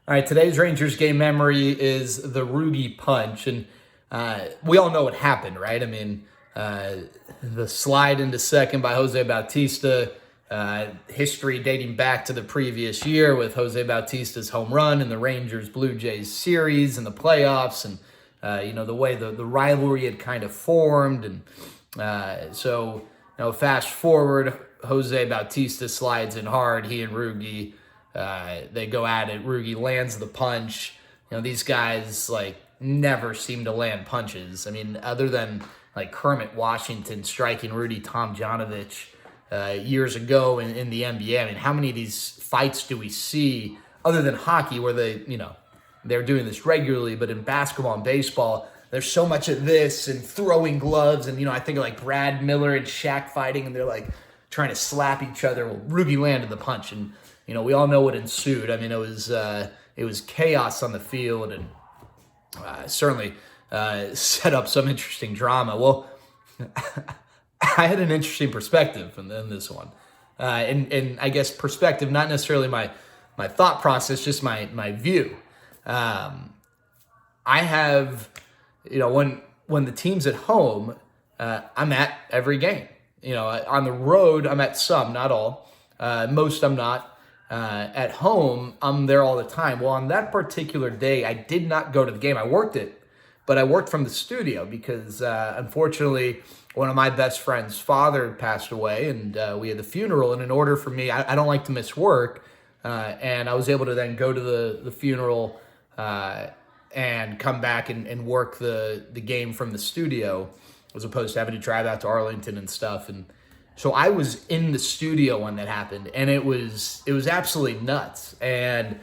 All right, today's Rangers game memory is the Rugi punch, and we all know what happened, right? I mean, the slide into second by Jose Bautista, history dating back to the previous year with Jose Bautista's home run in the Rangers Blue Jays series and the playoffs, and the way the rivalry had kind of formed, and fast forward, Jose Bautista slides in hard. He and Rugi, they go at it. Rugi lands the punch. These guys never seem to land punches. I mean, other than Kermit Washington striking Rudy Tomjanovich years ago in the NBA. I mean, how many of these fights do we see other than hockey where they're doing this regularly, but in basketball and baseball, there's so much of this and throwing gloves. And, I think of Brad Miller and Shaq fighting, and they're trying to slap each other. Well, Rugi landed the punch, and, we all know what ensued. I mean, it was chaos on the field, and certainly set up some interesting drama. Well, I had an interesting perspective in this one. And I guess perspective, not necessarily my thought process, just my view. I have, when the team's at home, I'm at every game. On the road, I'm at some, not all. Most I'm not. At home, I'm there all the time. Well, on that particular day, I did not go to the game. I worked it, but I worked from the studio because, unfortunately, one of my best friend's father passed away, and we had the funeral. And in order for me, I don't like to miss work, and I was able to then go to the funeral and come back and work the game from the studio, as opposed to having to drive out to Arlington and stuff. And so I was in the studio when that happened, and it was absolutely nuts. And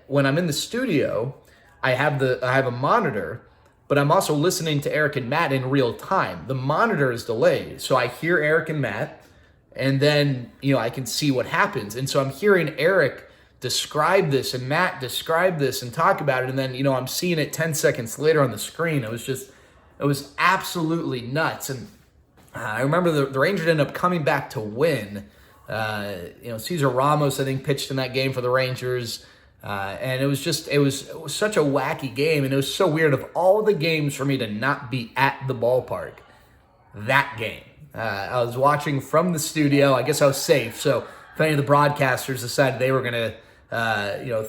when I'm in the studio, I have a monitor, but I'm also listening to Eric and Matt in real time. The monitor is delayed, so I hear Eric and Matt, and then I can see what happens. And so I'm hearing Eric describe this and Matt describe this and talk about it, and then I'm seeing it 10 seconds later on the screen. It was absolutely nuts. And I remember the Rangers ended up coming back to win. Cesar Ramos, I think, pitched in that game for the Rangers. And it was such a wacky game. And it was so weird, of all the games for me to not be at the ballpark, that game. I was watching from the studio. I guess I was safe. So if any of the broadcasters decided they were going to,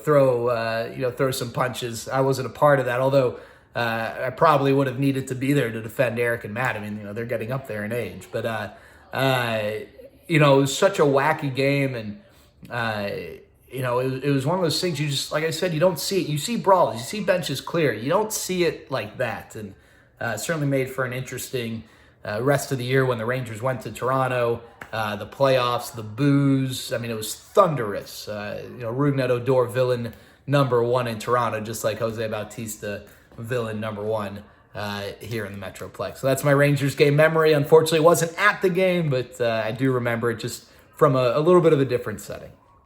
throw some punches, I wasn't a part of that. Although I probably would have needed to be there to defend Eric and Matt. I mean, they're getting up there in age, but it was such a wacky game, and it was one of those things you just, like I said, you don't see it. You see brawls, you see benches clear. You don't see it like that, and certainly made for an interesting rest of the year when the Rangers went to Toronto. The playoffs, the boos. I mean, it was thunderous. Rougned Odor, villain number one in Toronto, just like Jose Bautista, villain number one here in the Metroplex. So that's my Rangers game memory. Unfortunately, it wasn't at the game, but I do remember it just from a little bit of a different setting.